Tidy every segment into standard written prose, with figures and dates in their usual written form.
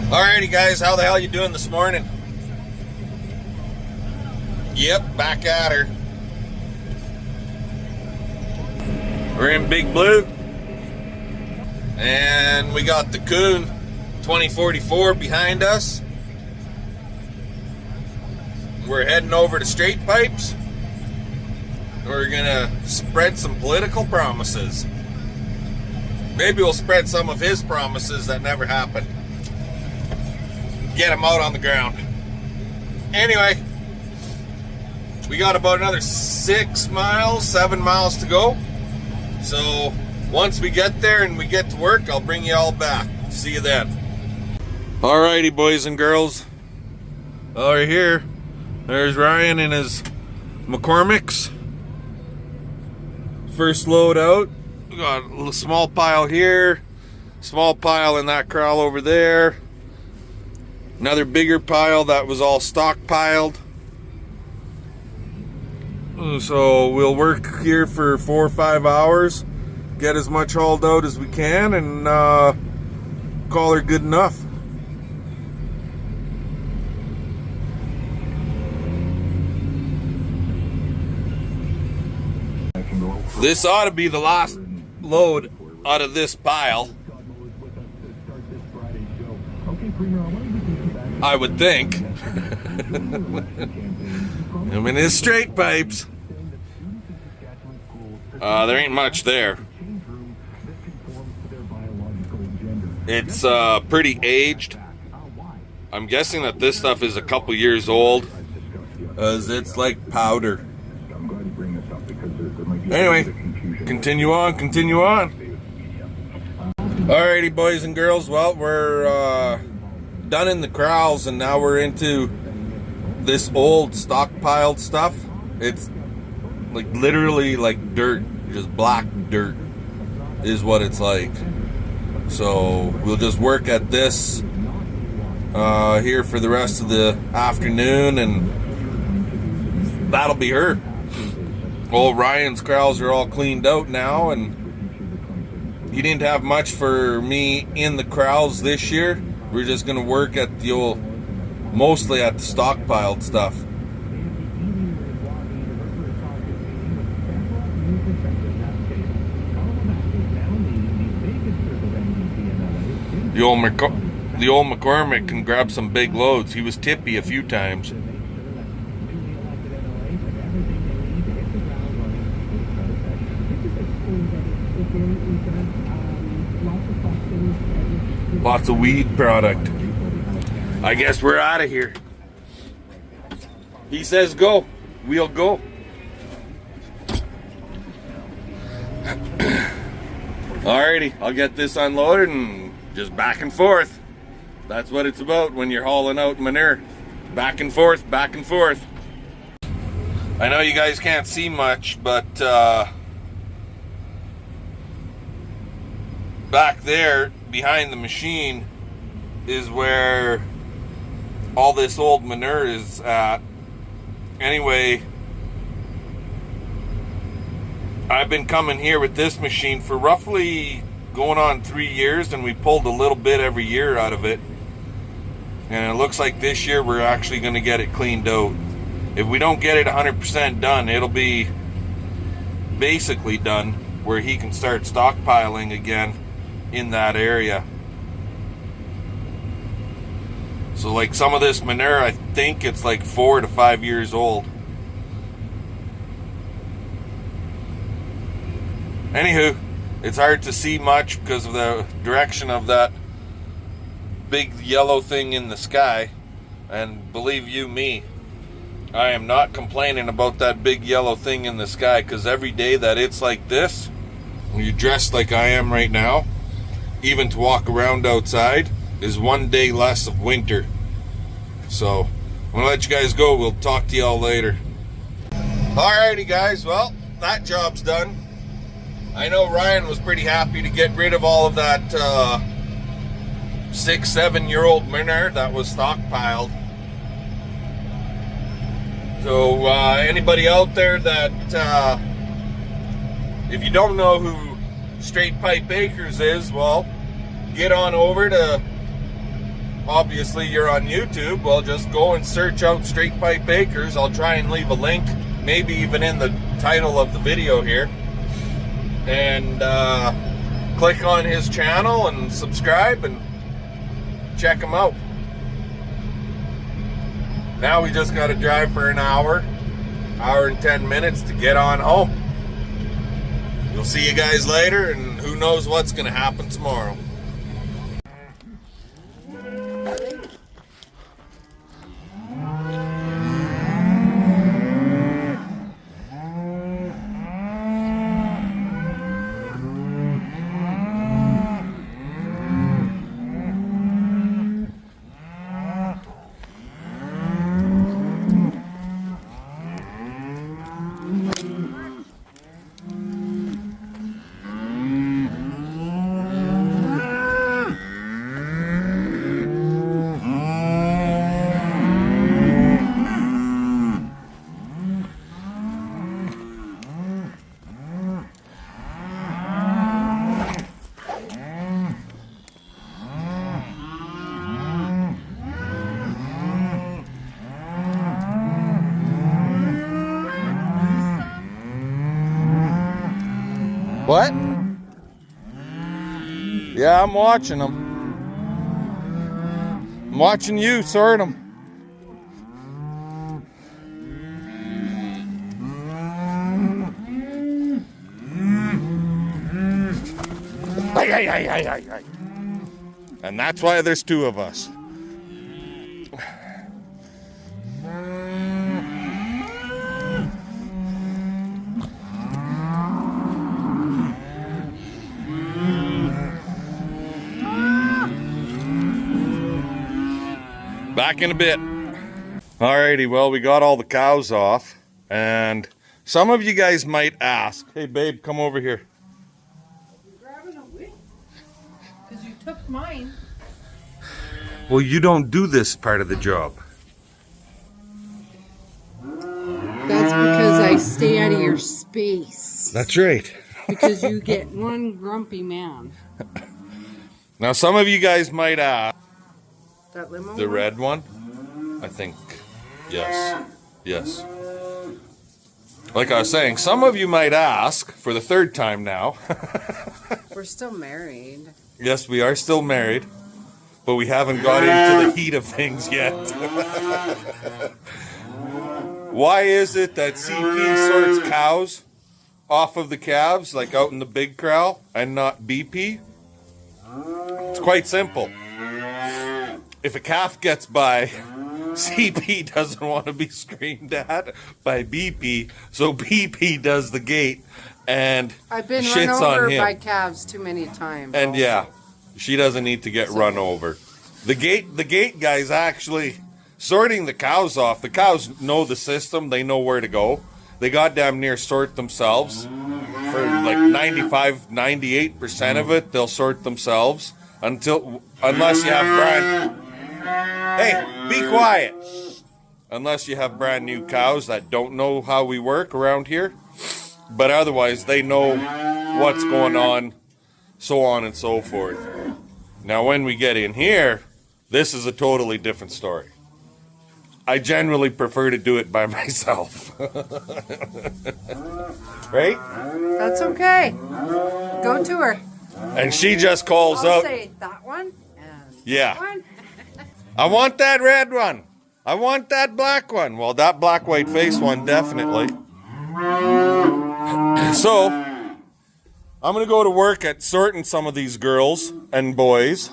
Alrighty guys, how the hell you doing this morning? Yep, back at her. We're in Big Blue. And we got the Coon 2044 behind us. We're heading over to Straight Pipes. We're gonna spread some political promises. Maybe we'll spread some of his promises that never happened. Get him out on the ground. Anyway, we got about another 7 miles to go. So once we get there and we get to work, I'll bring you all back. See you then. Alrighty, boys and girls. Well, we're here. There's Ryan and his McCormick's. First load out. We got a little small pile here. Small pile in that corral over there. Another bigger pile that was all stockpiled. So we'll work here for 4 or 5 hours, get as much hauled out as we can, and call her good enough. This ought to be the last load out of this pile, I would think. I mean, it's Straight Pipes. There ain't much there. It's pretty aged. I'm guessing that this stuff is a couple years old, as it's like powder. Anyway, continue on. Alrighty, boys and girls. Well, we're done in the corrals, and now we're into this old stockpiled stuff. It's like literally like dirt, just black dirt is what it's like. So we'll just work at this here for the rest of the afternoon, and that'll be her. Old Ryan's corrals are all cleaned out now, and he didn't have much for me in the corrals this year. We're just gonna work at the old, mostly at the stockpiled stuff. The old McCormick can grab some big loads. He was tippy a few times. Lots of weed product. I guess we're out of here. He says go. We'll go. Alrighty, I'll get this unloaded and just back and forth. That's what it's about when you're hauling out manure. Back and forth, back and forth. I know you guys can't see much, but back there behind the machine is where all this old manure is at. Anyway, I've been coming here with this machine for roughly going on 3 years, and we pulled a little bit every year out of it. And it looks like this year we're actually going to get it cleaned out. If we don't get it 100% done, it'll be basically done, where he can start stockpiling again in that area. So like some of this manure, I think it's like 4 to 5 years old. Anywho, it's hard to see much because of the direction of that big yellow thing in the sky. And believe you me, I am not complaining about that big yellow thing in the sky, because every day that it's like this, when you're dressed like I am right now, even to walk around outside is 1 day less of winter. So I'm gonna let you guys go. We'll talk to y'all later. Alrighty guys, well, that job's done. I know Ryan was pretty happy to get rid of all of that 6-7 year old manure that was stockpiled. So anybody out there that if you don't know who Straight Pipe Acres is, well, get on over to obviously you're on YouTube, well, just go and search out Straight Pipe Acres. I'll try and leave a link, maybe even in the title of the video here. And click on his channel and subscribe and check him out. Now we just got to drive for an hour and 10 minutes to get on home. We'll see you guys later, and who knows what's going to happen tomorrow. What? Yeah, I'm watching them. I'm watching you sort them. And that's why there's two of us. Back in a bit. Alrighty, well, we got all the cows off, and some of you guys might ask, hey babe, come over here. You're grabbing a whip? Because you took mine. Well, you don't do this part of the job. That's because I stay out of your space. That's right. Because you get one grumpy man. Now, some of you guys might ask, That limo the one? red one? I think, yes. Yes. Like I was saying, some of you might ask, for the third time now. We're still married. Yes, we are still married, but we haven't got into the heat of things yet. Why is it that CP sorts cows off of the calves, like out in the big corral, and not BP? It's quite simple. If a calf gets by, CP doesn't want to be screamed at by BP, so BP does the gate and I've been shits run over on him. by calves too many times. And also. yeah, she doesn't need to get run over. The gate guy's actually sorting the cows off. The cows know the system. They know where to go. They goddamn near sort themselves. For like 95, 98% of it, they'll sort themselves unless you have brand. Hey, be quiet. Unless you have brand new cows that don't know how we work around here. But otherwise, they know what's going on, so on and so forth. Now, when we get in here, this is a totally different story. I generally prefer to do it by myself. Right? That's okay. Go to her. And she just calls I'll out. say that one and Yeah. that one. I want that red one. I want that black one. Well, that black, white face one, definitely. So, I'm going to go to work at sorting some of these girls and boys.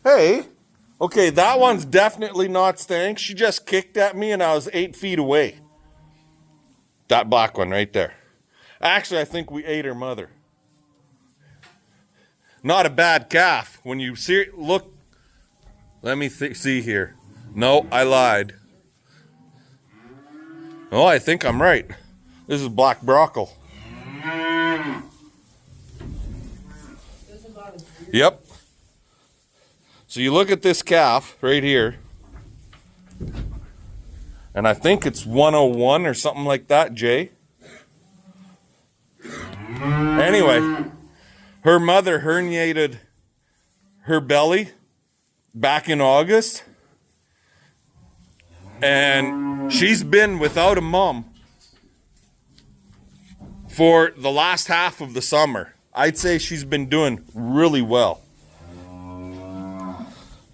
Hey, okay, that one's definitely not staying. She just kicked at me and I was 8 feet away. That black one right there. Actually, I think we ate her mother. Not a bad calf. When you see, look, let me see here. No, I lied. Oh, I think I'm right. This is black broccoli. Yep. So you look at this calf right here, and I think it's 101 or something like that, Jay. Anyway, her mother herniated her belly back in August. And she's been without a mom for the last half of the summer. I'd say she's been doing really well.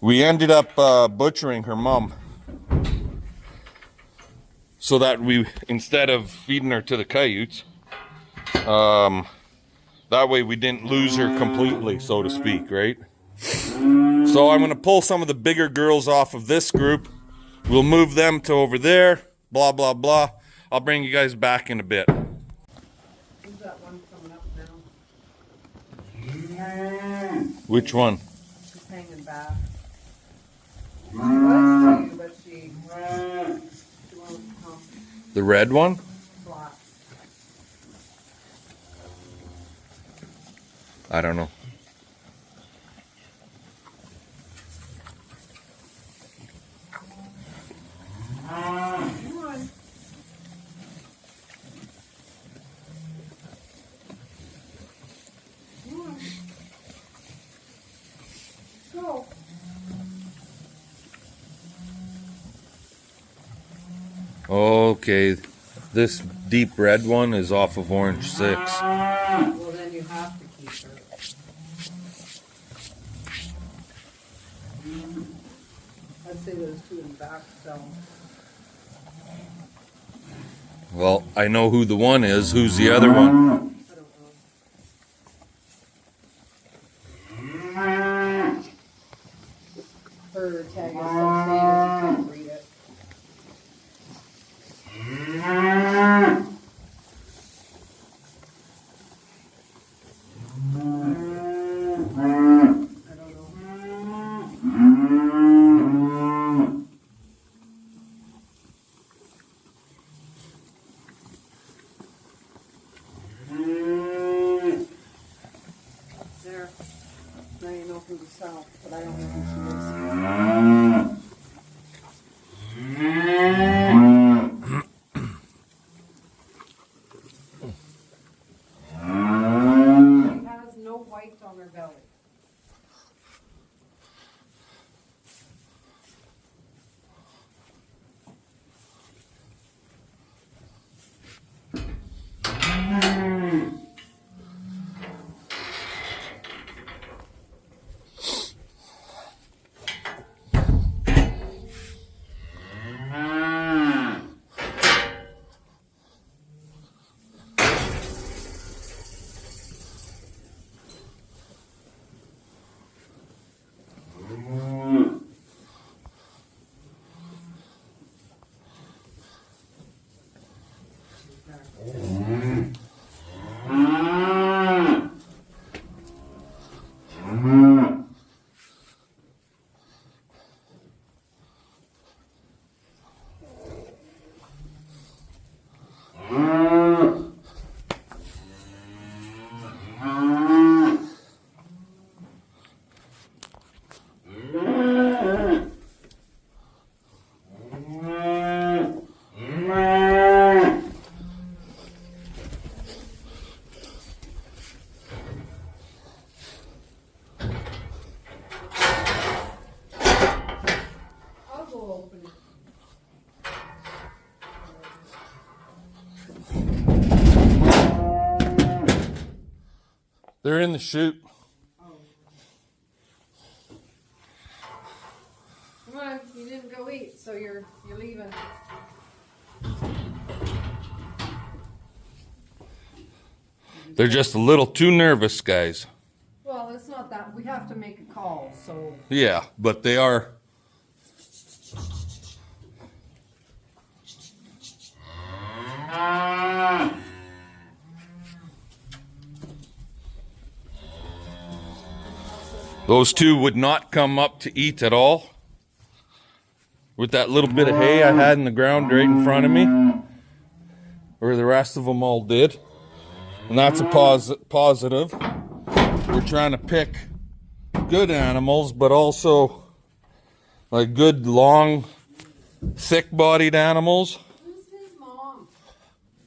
We ended up butchering her mom so that we, instead of feeding her to the coyotes, that way we didn't lose her completely, so to speak, right? So I'm going to pull some of the bigger girls off of this group. We'll move them to over there, blah, blah, blah. I'll bring you guys back in a bit. Who's that one coming up now? Which one? She's hanging back. She was too, but she won't come. The red one? Black. I don't know. Come on. Come on. Go. Okay, this deep red one is off of orange 6. Well, then you have to keep her. I'd say those two in the back, so. Well, I know who the one is. Who's the other one? I don't know. Her tag is so faded, you can't read it. I don't know. There. Now you know who the south, but I don't know who she is. She has no white on her belly. I'll go open it. They're in the chute. Oh. Come on, you didn't go eat, so you're leaving. They're just a little too nervous, guys. Well, it's not that. We have to make a call, so. Yeah, but they are. Those two would not come up to eat at all. With that little bit of hay I had in the ground right in front of me. Or the rest of them all did. And that's a positive. We're trying to pick good animals, but also like good, long, thick-bodied animals. Who's his mom?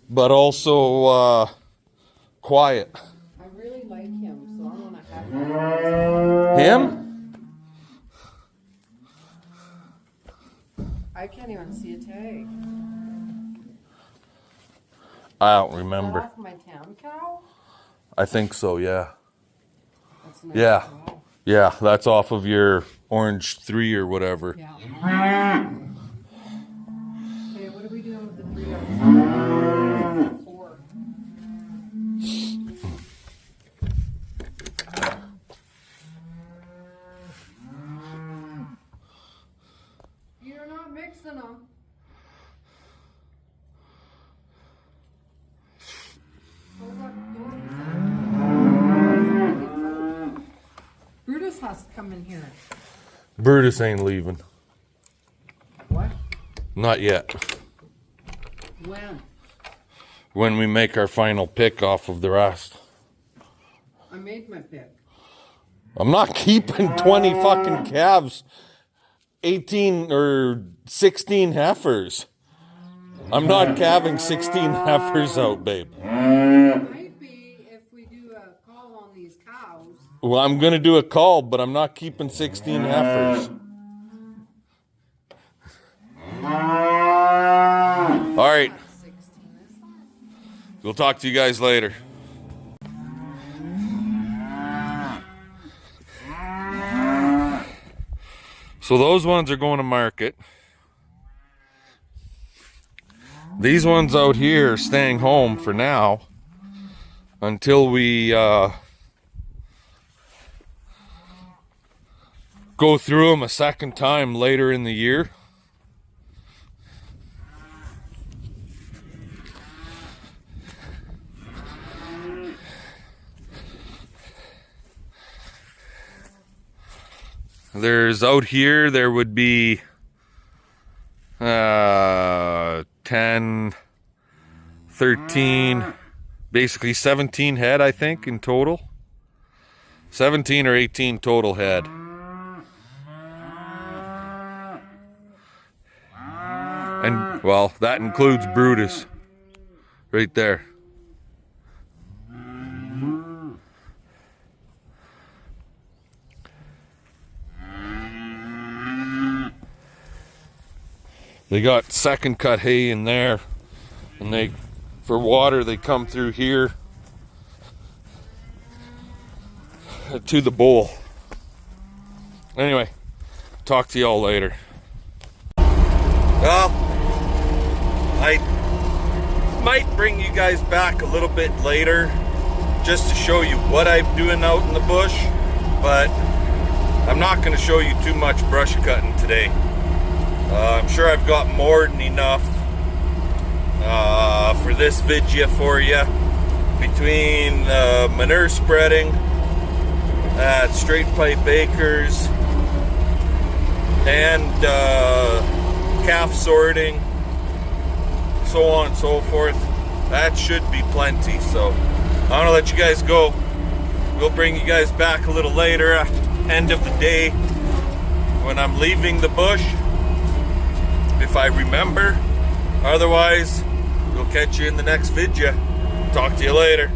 But also quiet. I really like him, so I want to have him. Him? I can't even see a tag. I don't Is that remember. off my town cow? I think so, yeah. That's a nice Yeah. cow. Yeah, that's off of your Orange 3 or whatever. Yeah. Okay, what are we doing with the 3 outside? 4. You're not mixing them. Close that door. Brutus has to come in here. Brutus ain't leaving. What? Not yet. When? When we make our final pick off of the rest. I made my pick. I'm not keeping 20 fucking calves. 18 or 16 heifers. I'm not calving 16 heifers out, babe. Might be if we do a call on these cows. Well, I'm going to do a call, but I'm not keeping 16 heifers. All right. 16 is fine. We'll talk to you guys later. So those ones are going to market. These ones out here are staying home for now until we go through them a second time later in the year. There's out here, there would be 10, 13, basically 17 head, I think, in total. 17 or 18 total head. And, well, that includes Brutus. Right there. They got second cut hay in there, and they, for water, they come through here to the bowl. Anyway, talk to y'all later. Well, I might bring you guys back a little bit later just to show you what I'm doing out in the bush, but I'm not going to show you too much brush cutting today. I'm sure I've got more than enough for this video for you. Between manure spreading at Straight Pipe Acres and calf sorting, so on and so forth, that should be plenty. So I'm gonna let you guys go. We'll bring you guys back a little later, end of the day, when I'm leaving the bush, if I remember. Otherwise, we'll catch you in the next video. Talk to you later.